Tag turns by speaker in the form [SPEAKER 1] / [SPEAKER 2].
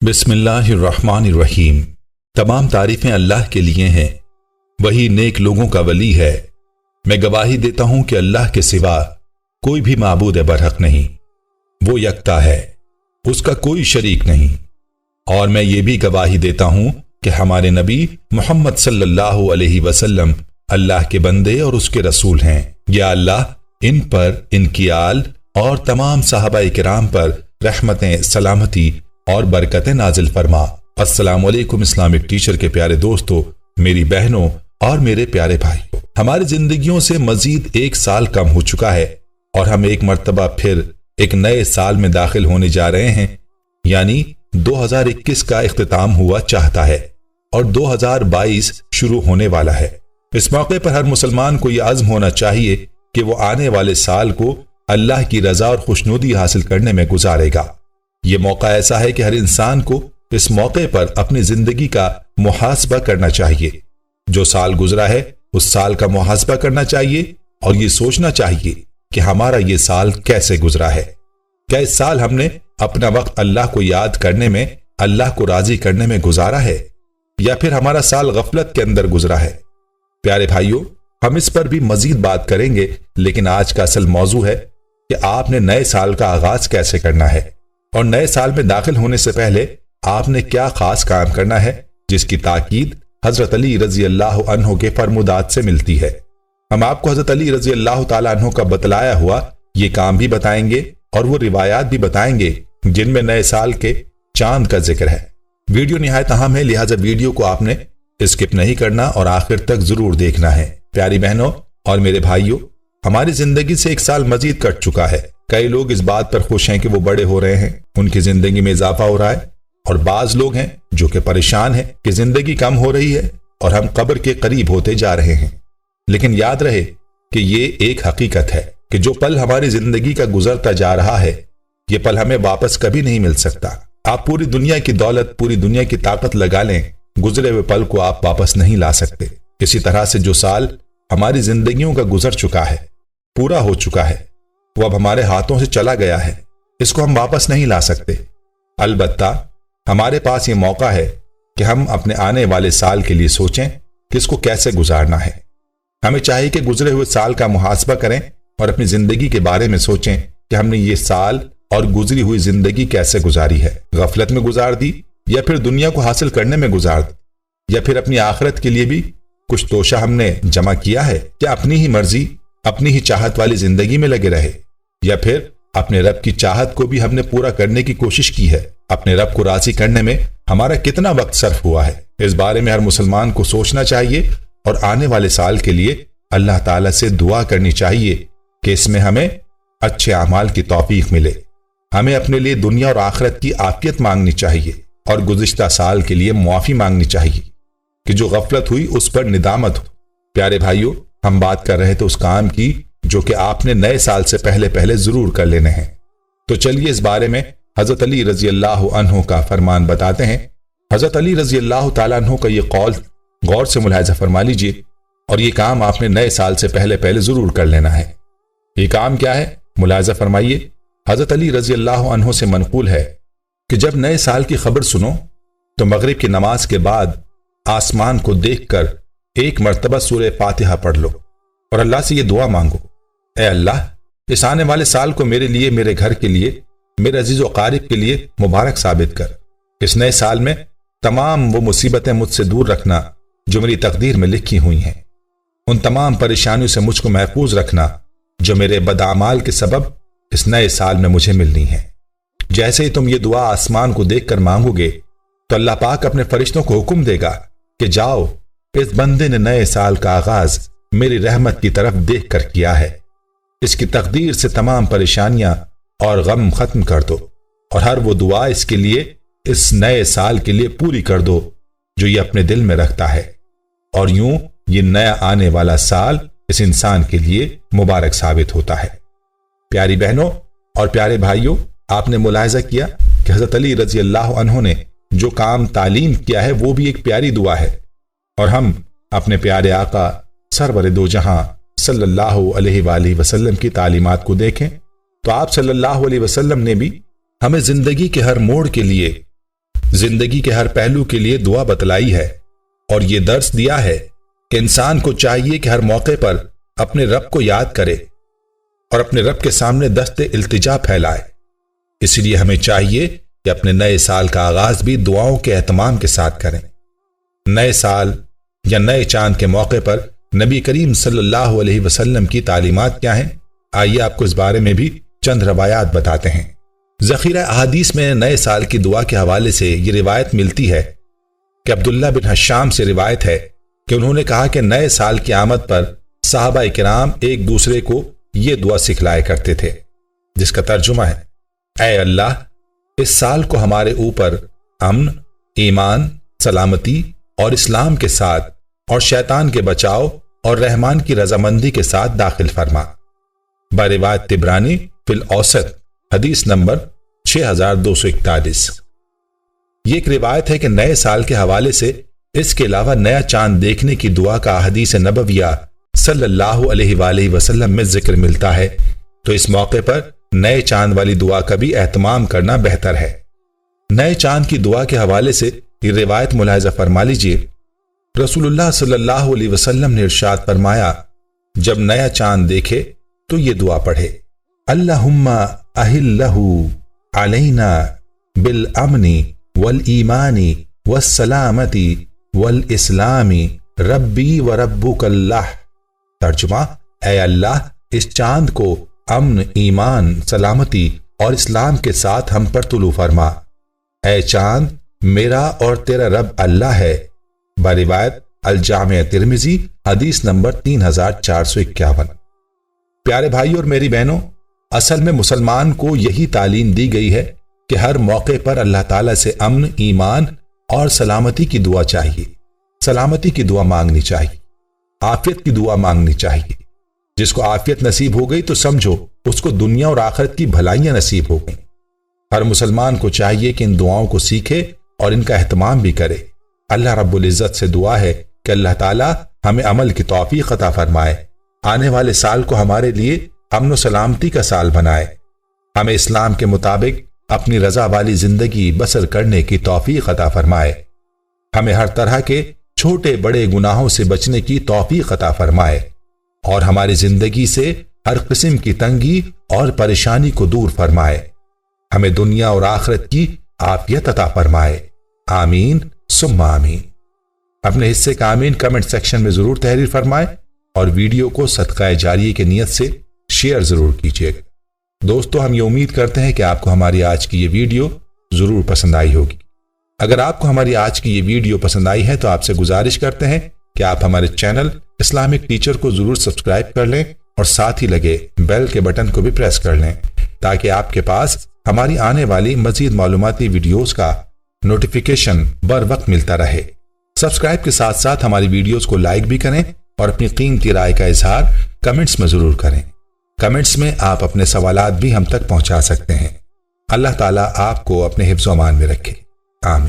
[SPEAKER 1] بسم اللہ الرحمن الرحیم۔ تمام تعریفیں اللہ کے لیے ہیں، وہی نیک لوگوں کا ولی ہے۔ میں گواہی دیتا ہوں کہ اللہ کے سوا کوئی بھی معبود برحق نہیں، وہ یکتا ہے، اس کا کوئی شریک نہیں۔ اور میں یہ بھی گواہی دیتا ہوں کہ ہمارے نبی محمد صلی اللہ علیہ وسلم اللہ کے بندے اور اس کے رسول ہیں۔ یا اللہ ان پر، ان کی آل اور تمام صحابہ کرام پر رحمتیں، سلامتی اور برکتیں نازل فرما۔ السلام علیکم اسلامک ٹیچر کے پیارے دوستو، میری بہنوں اور میرے پیارے بھائی، ہماری زندگیوں سے مزید ایک سال کم ہو چکا ہے اور ہم ایک مرتبہ پھر ایک نئے سال میں داخل ہونے جا رہے ہیں، یعنی 2021 کا اختتام ہوا چاہتا ہے اور 2022 شروع ہونے والا ہے۔ اس موقع پر ہر مسلمان کو یہ عزم ہونا چاہیے کہ وہ آنے والے سال کو اللہ کی رضا اور خوشنودی حاصل کرنے میں گزارے گا۔ یہ موقع ایسا ہے کہ ہر انسان کو اس موقع پر اپنی زندگی کا محاسبہ کرنا چاہیے۔ جو سال گزرا ہے اس سال کا محاسبہ کرنا چاہیے اور یہ سوچنا چاہیے کہ ہمارا یہ سال کیسے گزرا ہے۔ کیا اس سال ہم نے اپنا وقت اللہ کو یاد کرنے میں، اللہ کو راضی کرنے میں گزارا ہے، یا پھر ہمارا سال غفلت کے اندر گزرا ہے؟ پیارے بھائیوں، ہم اس پر بھی مزید بات کریں گے، لیکن آج کا اصل موضوع ہے کہ آپ نے نئے سال کا آغاز کیسے کرنا ہے، اور نئے سال میں داخل ہونے سے پہلے آپ نے کیا خاص کام کرنا ہے، جس کی تاکید حضرت علی رضی اللہ عنہ کے فرمودات سے ملتی ہے۔ ہم آپ کو حضرت علی رضی اللہ تعالیٰ عنہ کا بتلایا ہوا یہ کام بھی بتائیں گے اور وہ روایات بھی بتائیں گے جن میں نئے سال کے چاند کا ذکر ہے۔ ویڈیو نہایت اہم ہے، لہٰذا ویڈیو کو آپ نے اسکپ نہیں کرنا اور آخر تک ضرور دیکھنا ہے۔ پیاری بہنوں اور میرے بھائیوں، ہماری زندگی سے ایک سال مزید کٹ چکا ہے۔ کئی لوگ اس بات پر خوش ہیں کہ وہ بڑے ہو رہے ہیں، ان کی زندگی میں اضافہ ہو رہا ہے، اور بعض لوگ ہیں جو کہ پریشان ہیں کہ زندگی کم ہو رہی ہے اور ہم قبر کے قریب ہوتے جا رہے ہیں۔ لیکن یاد رہے کہ یہ ایک حقیقت ہے کہ جو پل ہماری زندگی کا گزرتا جا رہا ہے، یہ پل ہمیں واپس کبھی نہیں مل سکتا۔ آپ پوری دنیا کی دولت، پوری دنیا کی طاقت لگا لیں، گزرے ہوئے پل کو آپ واپس نہیں لا سکتے۔ اسی طرح سے جو سال ہماری زندگیوں کا گزر چکا ہے، پورا ہو چکا ہے، وہ اب ہمارے ہاتھوں سے چلا گیا ہے، اس کو ہم واپس نہیں لا سکتے۔ البتہ ہمارے پاس یہ موقع ہے کہ ہم اپنے آنے والے سال کے لیے سوچیں کہ اس کو کیسے گزارنا ہے۔ ہمیں چاہیے کہ گزرے ہوئے سال کا محاسبہ کریں اور اپنی زندگی کے بارے میں سوچیں کہ ہم نے یہ سال اور گزری ہوئی زندگی کیسے گزاری ہے۔ غفلت میں گزار دی، یا پھر دنیا کو حاصل کرنے میں گزار دی، یا پھر اپنی آخرت کے لیے بھی کچھ توشہ ہم نے جمع کیا ہے؟ کیا اپنی ہی مرضی، اپنی ہی چاہت والی زندگی میں لگے رہے، یا پھر اپنے رب کی چاہت کو بھی ہم نے پورا کرنے کی کوشش کی ہے؟ اپنے رب کو راضی کرنے میں ہمارا کتنا وقت صرف ہوا ہے؟ اس بارے میں ہر مسلمان کو سوچنا چاہیے اور آنے والے سال کے لیے اللہ تعالیٰ سے دعا کرنی چاہیے کہ اس میں ہمیں اچھے اعمال کی توفیق ملے۔ ہمیں اپنے لیے دنیا اور آخرت کی عافیت مانگنی چاہیے اور گزشتہ سال کے لیے معافی مانگنی چاہیے کہ جو غفلت ہوئی اس پر ندامت ہو۔ پیارے بھائیوں، ہم بات کر رہے تھے اس کام کی جو کہ آپ نے نئے سال سے پہلے ضرور کر لینے ہیں۔ تو چلیے اس بارے میں حضرت علی رضی اللہ عنہ کا فرمان بتاتے ہیں۔ حضرت علی رضی اللہ تعالیٰ عنہ کا یہ قول غور سے ملاحظہ فرما لیجئے، اور یہ کام آپ نے نئے سال سے پہلے ضرور کر لینا ہے۔ یہ کام کیا ہے؟ ملاحظہ فرمائیے۔ حضرت علی رضی اللہ عنہ سے منقول ہے کہ جب نئے سال کی خبر سنو تو مغرب کی نماز کے بعد آسمان کو دیکھ کر ایک مرتبہ سورہ فاتحہ پڑھ لو اور اللہ سے یہ دعا مانگو، اے اللہ، اس آنے والے سال کو میرے لیے، میرے گھر کے لیے، میرے عزیز و قارب کے لیے مبارک ثابت کر۔ اس نئے سال میں تمام وہ مصیبتیں مجھ سے دور رکھنا جو میری تقدیر میں لکھی ہوئی ہیں۔ ان تمام پریشانیوں سے مجھ کو محفوظ رکھنا جو میرے بداعمال کے سبب اس نئے سال میں مجھے ملنی ہے۔ جیسے ہی تم یہ دعا آسمان کو دیکھ کر مانگو گے تو اللہ پاک اپنے فرشتوں کو حکم دے گا کہ جاؤ، اس بندے نے نئے سال کا آغاز میری رحمت کی طرف دیکھ کر کیا ہے، اس کی تقدیر سے تمام پریشانیاں اور غم ختم کر دو، اور ہر وہ دعا اس کے لیے، اس نئے سال کے لیے پوری کر دو جو یہ اپنے دل میں رکھتا ہے، اور یوں یہ نیا آنے والا سال اس انسان کے لیے مبارک ثابت ہوتا ہے۔ پیاری بہنوں اور پیارے بھائیوں، آپ نے ملاحظہ کیا کہ حضرت علی رضی اللہ عنہ نے جو کام تعلیم کیا ہے وہ بھی ایک پیاری دعا ہے، اور ہم اپنے پیارے آقا سرور دو جہاں صلی اللہ علیہ وآلہ وسلم کی تعلیمات کو دیکھیں تو آپ صلی اللہ علیہ وسلم نے بھی ہمیں زندگی کے ہر موڑ کے لیے زندگی کے ہر پہلو کے لیے دعا بتلائی ہے اور یہ درس دیا ہے کہ انسان کو چاہیے کہ ہر موقع پر اپنے رب کو یاد کرے اور اپنے رب کے سامنے دست التجا پھیلائے۔ اس لیے ہمیں چاہیے کہ اپنے نئے سال کا آغاز بھی دعاؤں کے اہتمام کے ساتھ کریں۔ نئے سال یا نئے چاند کے موقع پر نبی کریم صلی اللہ علیہ وسلم کی تعلیمات کیا ہیں؟ آئیے آپ کو اس بارے میں بھی چند روایات بتاتے ہیں۔ ذخیرہ احادیث میں نئے سال کی دعا کے حوالے سے یہ روایت ملتی ہے کہ عبداللہ بن حشام سے روایت ہے کہ انہوں نے کہا کہ نئے سال کی آمد پر صحابہ کرام ایک دوسرے کو یہ دعا سکھلایا کرتے تھے، جس کا ترجمہ ہے: اے اللہ، اس سال کو ہمارے اوپر امن، ایمان، سلامتی اور اسلام کے ساتھ اور شیطان کے بچاؤ اور رحمان کی رضامندی کے ساتھ داخل فرما۔ بروایت طبرانی فی الاوسط حدیث نمبر 6241۔ یہ ایک روایت ہے کہ نئے سال کے حوالے سے اس کے علاوہ نیا چاند دیکھنے کی دعا کا حدیث نبویہ صلی اللہ علیہ وآلہ وسلم میں ذکر ملتا ہے، تو اس موقع پر نئے چاند والی دعا کا بھی اہتمام کرنا بہتر ہے۔ نئے چاند کی دعا کے حوالے سے یہ روایت ملاحظہ فرما لیجیے۔ رسول اللہ صلی اللہ علیہ وسلم نے ارشاد فرمایا، جب نیا چاند دیکھے تو یہ دعا پڑھے: اللہم اہلہ علینا بالامن والایمان والسلامت والاسلام ربی و ربک اللہ۔ ترجمہ: اے اللہ، اس چاند کو امن، ایمان، سلامتی اور اسلام کے ساتھ ہم پر طلوع فرما۔ اے چاند، میرا اور تیرا رب اللہ ہے۔ بروایت الجامع ترمذی حدیث نمبر 3451۔ پیارے بھائی اور میری بہنوں، اصل میں مسلمان کو یہی تعلیم دی گئی ہے کہ ہر موقع پر اللہ تعالیٰ سے امن، ایمان اور سلامتی کی دعا چاہیے، سلامتی کی دعا مانگنی چاہیے، عافیت کی دعا مانگنی چاہیے۔ جس کو عافیت نصیب ہو گئی تو سمجھو اس کو دنیا اور آخرت کی بھلائیاں نصیب ہو گئیں۔ ہر مسلمان کو چاہیے کہ ان دعاؤں کو سیکھے اور ان کا اہتمام بھی کرے۔ اللہ رب العزت سے دعا ہے کہ اللہ تعالیٰ ہمیں عمل کی توفیق عطا فرمائے، آنے والے سال کو ہمارے لیے امن و سلامتی کا سال بنائے، ہمیں اسلام کے مطابق اپنی رضا والی زندگی بسر کرنے کی توفیق عطا فرمائے، ہمیں ہر طرح کے چھوٹے بڑے گناہوں سے بچنے کی توفیق عطا فرمائے اور ہماری زندگی سے ہر قسم کی تنگی اور پریشانی کو دور فرمائے، ہمیں دنیا اور آخرت کی عافیت عطا فرمائے۔ آمین ثم آمین۔ اپنے حصے کا آمین کمنٹ سیکشن میں ضرور تحریر فرمائیں اور ویڈیو کو صدقہ جاریہ کی نیت سے شیئر ضرور کیجیے گا۔ دوستو، ہم یہ امید کرتے ہیں کہ آپ کو ہماری آج کی یہ ویڈیو ضرور پسند آئی ہوگی۔ اگر آپ کو ہماری آج کی یہ ویڈیو پسند آئی ہے تو آپ سے گزارش کرتے ہیں کہ آپ ہمارے چینل اسلامک ٹیچر کو ضرور سبسکرائب کر لیں اور ساتھ ہی لگے بیل کے بٹن کو بھی پریس کر لیں تاکہ آپ کے پاس ہماری آنے والی مزید معلوماتی ویڈیوز کا نوٹیفیکیشن بر وقت ملتا رہے۔ سبسکرائب کے ساتھ ساتھ ہماری ویڈیوز کو لائک بھی کریں اور اپنی قیمتی رائے کا اظہار کمنٹس میں ضرور کریں۔ کمنٹس میں آپ اپنے سوالات بھی ہم تک پہنچا سکتے ہیں۔ اللہ تعالیٰ آپ کو اپنے حفظ و امان میں رکھے۔ آمین۔